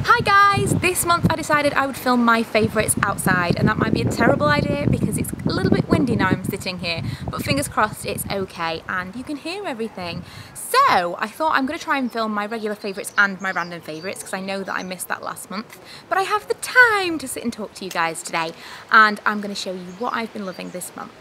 Hi guys! This month I decided I would film my favourites outside, and that might be a terrible idea because it's a little bit windy now I'm sitting here, but fingers crossed it's okay and you can hear everything. So I thought I'm going to try and film my regular favourites and my random favourites because I know that I missed that last month, but I have the time to sit and talk to you guys today, and I'm going to show you what I've been loving this month.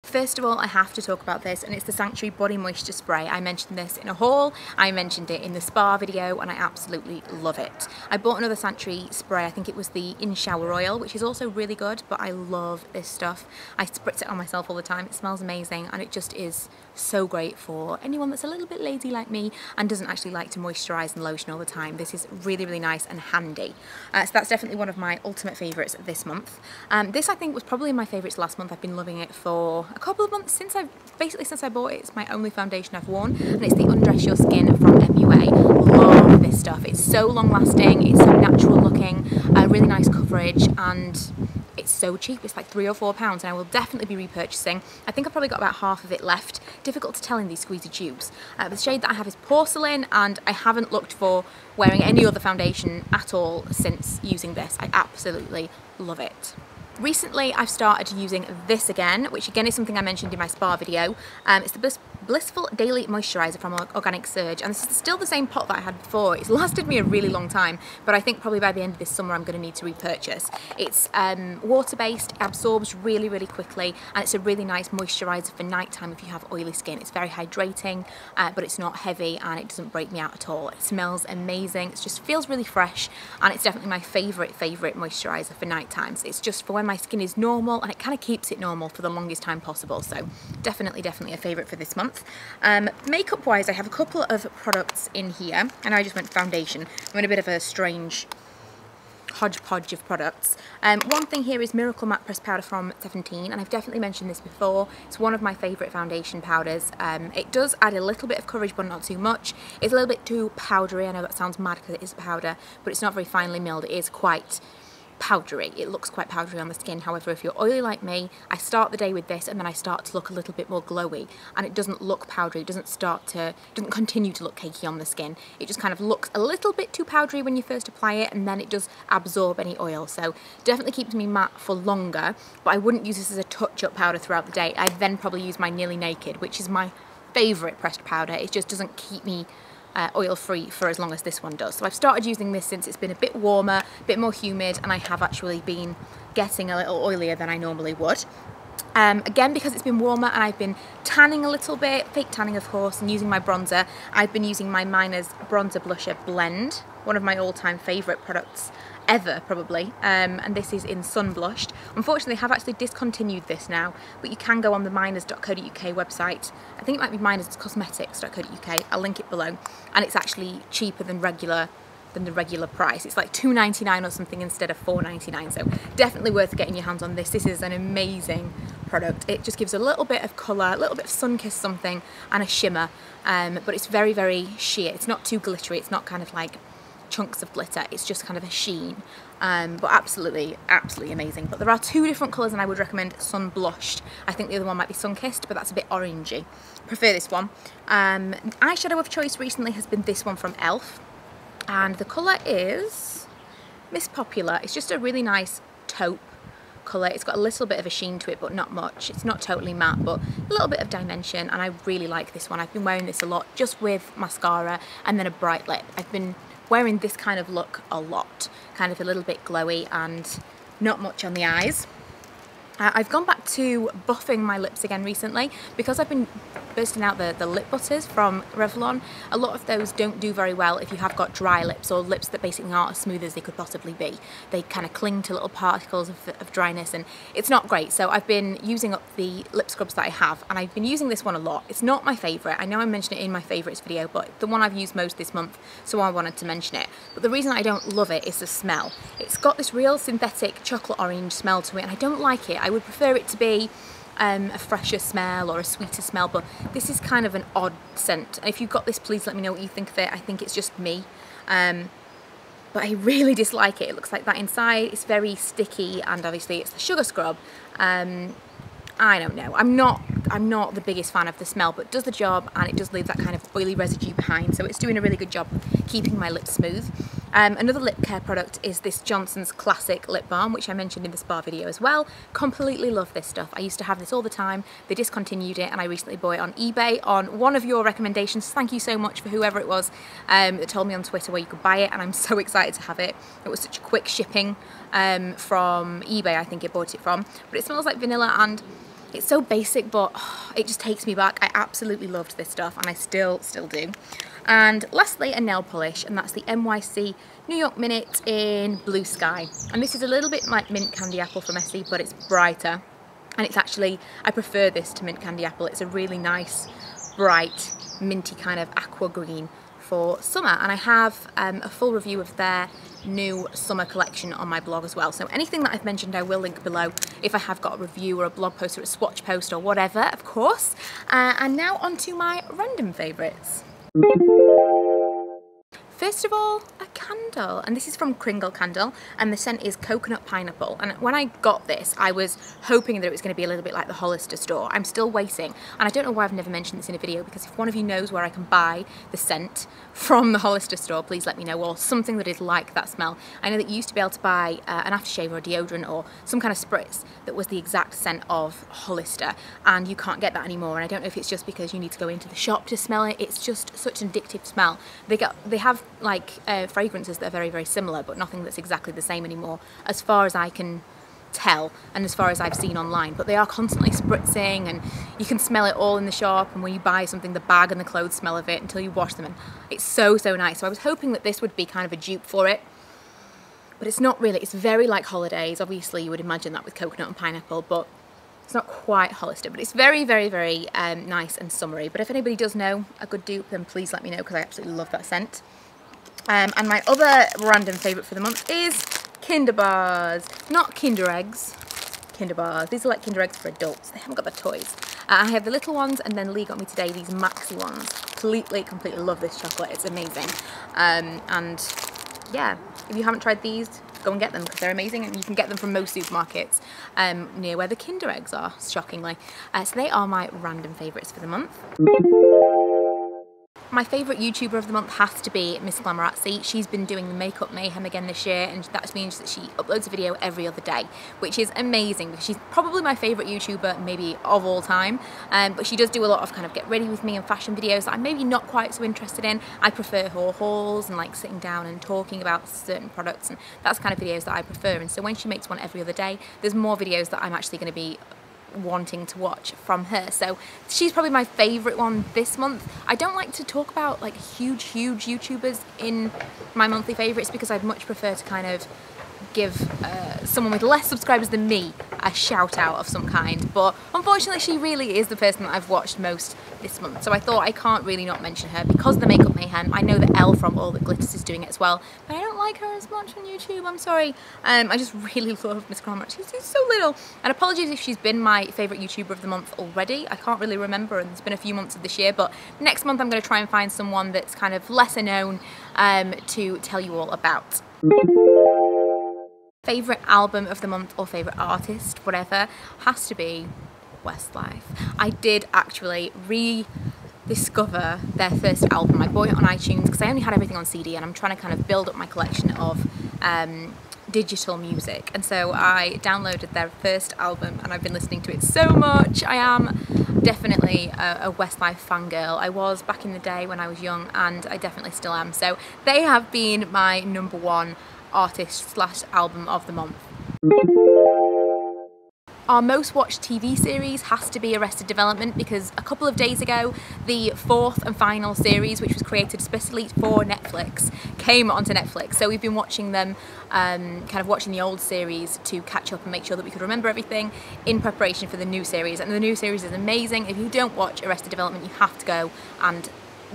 First of all, I have to talk about this, and it's the Sanctuary Body Moisture Spray. I mentioned this in a haul, I mentioned it in the spa video, and I absolutely love it. I bought another Sanctuary spray, I think it was the In Shower Oil, which is also really good, but I love this stuff. I spritz it on myself all the time, it smells amazing, and it just is so great for anyone that's a little bit lazy like me and doesn't actually like to moisturise and lotion all the time. This is really, really nice and handy. So that's definitely one of my ultimate favourites this month. This I think was probably my favourites last month. I've been loving it for a couple of months since I bought it. It's my only foundation I've worn, and it's the Undress Your Skin from MUA. Love this stuff. It's so long lasting, it's so natural looking, really nice coverage, and it's so cheap. It's like £3 or £4, and I will definitely be repurchasing. I think I've probably got about half of it left. Difficult to tell in these squeezy tubes. The shade that I have is Porcelain, and I haven't looked for wearing any other foundation at all since using this. I absolutely love it. Recently I've started using this again, which again is something I mentioned in my spa video. It's the Blissful Daily Moisturiser from Organic Surge, and this is still the same pot that I had before. It's lasted me a really long time, but I think probably by the end of this summer I'm going to need to repurchase. It's water-based, absorbs really, really quickly, and it's a really nice moisturiser for nighttime if you have oily skin. It's very hydrating, but it's not heavy and it doesn't break me out at all. It smells amazing, it just feels really fresh, and it's definitely my favourite moisturiser for night times. It's just for when my skin is normal, and it kind of keeps it normal for the longest time possible, so definitely a favourite for this month. Makeup wise, I have a couple of products in here, and I just went foundation. I'm in a bit of a strange hodgepodge of products. One thing here is Miracle Matte Pressed Powder from 17, and I've definitely mentioned this before. It's one of my favourite foundation powders. It does add a little bit of coverage, but not too much. It's a little bit too powdery. I know that sounds mad because it is a powder, but it's not very finely milled. It is quite powdery. It looks quite powdery on the skin. However, if you're oily like me, I start the day with this and then I start to look a little bit more glowy, and it doesn't look powdery. It doesn't continue to look cakey on the skin. It just kind of looks a little bit too powdery when you first apply it, and then it does absorb any oil. So definitely keeps me matte for longer, but I wouldn't use this as a touch-up powder throughout the day. I'd then probably use my Nearly Naked, which is my favourite pressed powder. It just doesn't keep me oil-free for as long as this one does. So I've started using this since it's been a bit warmer, a bit more humid, and I have actually been getting a little oilier than I normally would. Again, because it's been warmer and I've been tanning a little bit, fake tanning of course, and using my bronzer, I've been using my Miner's Bronzer Blusher Blend, one of my all-time favourite products ever probably, and this is in Sunblushed. Unfortunately I have actually discontinued this now, but you can go on the miners.co.uk website. I think it might be minerscosmetics.co.uk, I'll link it below, and it's actually cheaper than the regular price. It's like £2.99 or something instead of £4.99, so definitely worth getting your hands on this. This is an amazing product. It just gives a little bit of colour, a little bit of sun-kissed something, and a shimmer, but it's very, very sheer. It's not too glittery, it's not kind of like chunks of glitter, it's just kind of a sheen, but absolutely amazing. But there are two different colours, and I would recommend Sunblushed. I think the other one might be Sun-Kissed, but that's a bit orangey. Prefer this one. Eyeshadow of choice recently has been this one from e.l.f, and the colour is Miss Popular. It's just a really nice taupe colour. It's got a little bit of a sheen to it, but not much. It's not totally matte, but a little bit of dimension, and I really like this one. I've been wearing this a lot, just with mascara and then a bright lip. I've been wearing this kind of look a lot, kind of a little bit glowy and not much on the eyes. I've gone back to buffing my lips again recently because I've been bursting out the lip butters from Revlon. A lot of those don't do very well if you have got dry lips, or lips that basically aren't as smooth as they could possibly be. They kind of cling to little particles of dryness, and it's not great. So I've been using up the lip scrubs that I have, and I've been using this one a lot. It's not my favourite. I know I mentioned it in my favourites video, but the one I've used most this month, so I wanted to mention it. But the reason I don't love it is the smell. It's got this real synthetic chocolate orange smell to it, and I don't like it. I would prefer it to be a fresher smell or a sweeter smell, but this is kind of an odd scent. And if you've got this, please let me know what you think of it. I think it's just me, but I really dislike it. It looks like that inside. It's very sticky, and obviously it's the sugar scrub. I don't know. I'm not I'm not the biggest fan of the smell, but it does the job, and it does leave that kind of oily residue behind, so it's doing a really good job keeping my lips smooth. Another lip care product is this Johnson's Classic Lip Balm, which I mentioned in the spa video as well. Completely love this stuff. I used to have this all the time. They discontinued it, and I recently bought it on eBay on one of your recommendations. Thank you so much for whoever it was that told me on Twitter where you could buy it, and I'm so excited to have it. It was such quick shipping from eBay, I think I bought it from. But it smells like vanilla, and it's so basic, but it just takes me back. I absolutely loved this stuff, and I still do. And lastly, a nail polish, and that's the NYC New York Minute in Blue Sky. And this is a little bit like Mint Candy Apple from Essie, but it's brighter. And it's actually, I prefer this to Mint Candy Apple. It's a really nice, bright, minty kind of aqua green for summer. And I have a full review of their new summer collection on my blog as well. So anything that I've mentioned I will link below if I have got a review or a blog post or a swatch post or whatever, of course. And now on to my random favourites. First of all, a candle, and this is from Kringle Candle, and the scent is coconut pineapple. And when I got this, I was hoping that it was going to be a little bit like the Hollister store. I'm still waiting, and I don't know why I've never mentioned this in a video, because if one of you knows where I can buy the scent from the Hollister store, please let me know, or something that is like that smell. I know that you used to be able to buy an aftershave or a deodorant or some kind of spritz that was the exact scent of Hollister, and you can't get that anymore. And I don't know if it's just because you need to go into the shop to smell it. It's just such an addictive smell. They have like fragrances that are very, very similar, but nothing that's exactly the same anymore, as far as I can tell and as far as I've seen online. But they are constantly spritzing, and you can smell it all in the shop, and when you buy something, the bag and the clothes smell of it until you wash them, and it's so nice. So I was hoping that this would be kind of a dupe for it, but it's not really. It's very like holidays. Obviously you would imagine that with coconut and pineapple, but it's not quite Hollister, but it's very nice and summery. But if anybody does know a good dupe, then please let me know, because I absolutely love that scent. And my other random favourite for the month is Kinder Bars. Not Kinder Eggs, Kinder Bars. These are like Kinder Eggs for adults. They haven't got the toys. I have the little ones, and then Lee got me today these maxi ones. Completely love this chocolate. It's amazing. And yeah, if you haven't tried these, go and get them, because they're amazing, and you can get them from most supermarkets near where the Kinder Eggs are, shockingly. So they are my random favourites for the month. My favourite YouTuber of the month has to be MissGlamorazzi. She's been doing the makeup mayhem again this year, and that means that she uploads a video every other day, which is amazing, because she's probably my favourite YouTuber maybe of all time. But she does do a lot of kind of get ready with me and fashion videos that I'm maybe not quite so interested in. I prefer her hauls and like sitting down and talking about certain products, and that's the kind of videos that I prefer. And so when she makes one every other day, there's more videos that I'm actually going to be wanting to watch from her. So she's probably my favourite one this month. I don't like to talk about like huge YouTubers in my monthly favourites, because I'd much prefer to kind of give someone with less subscribers than me a shout out of some kind, but unfortunately she really is the person that I've watched most this month, so I thought I can't really not mention her because of the makeup mayhem. I know that e.l.f. from All That Glitters is doing it as well, but I don't like her as much on YouTube, I'm sorry. I just really love MissGlamorazzi. She's so little, and apologies if she's been my favourite YouTuber of the month already. I can't really remember, and there's been a few months of this year, but next month I'm going to try and find someone that's kind of lesser known to tell you all about. Favourite album of the month or favourite artist, whatever, has to be Westlife. I did actually rediscover their first album. I bought it on iTunes because I only had everything on CD, and I'm trying to kind of build up my collection of digital music, and so I downloaded their first album and I've been listening to it so much. I am definitely a Westlife fangirl. I was back in the day when I was young, and I definitely still am. So they have been my #1 artist / album of the month. Our most watched TV series has to be Arrested Development, because a couple of days ago the 4th and final series, which was created especially for Netflix, came onto Netflix. So we've been watching them, kind of watching the old series to catch up and make sure that we could remember everything in preparation for the new series. And the new series is amazing. If you don't watch Arrested Development, you have to go and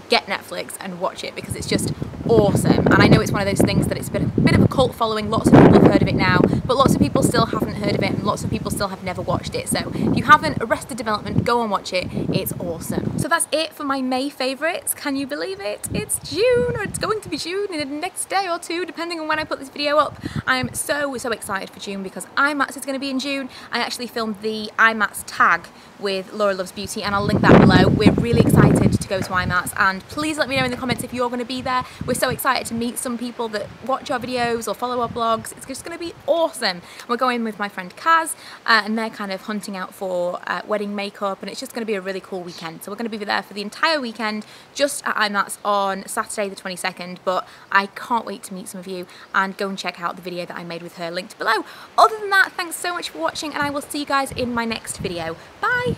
get Netflix and watch it, because it's just awesome. And I know it's one of those things that it's a bit of a cult following. Lots of people have heard of it now, but lots of people still haven't heard of it, and lots of people still have never watched it. So if you haven't, Arrested Development, go and watch it. It's awesome. So that's it for my May favourites. Can you believe it? It's June, or it's going to be June in the next day or two, depending on when I put this video up. I'm so excited for June because IMATS is going to be in June. I actually filmed the IMATS tag with Laura Loves Beauty, and I'll link that below. We're really excited to go to IMATS, and please let me know in the comments if you're going to be there. We're so excited to meet some people that watch our videos or follow our blogs. It's just going to be awesome. We're going with my friend Kaz, and they're kind of hunting out for wedding makeup, and it's just going to be a really cool weekend. So we're going to be there for the entire weekend, just at IMATS on Saturday the 22nd, but I can't wait to meet some of you and go and check out the video that I made with her, linked below. Other than that, thanks so much for watching, and I will see you guys in my next video. Bye!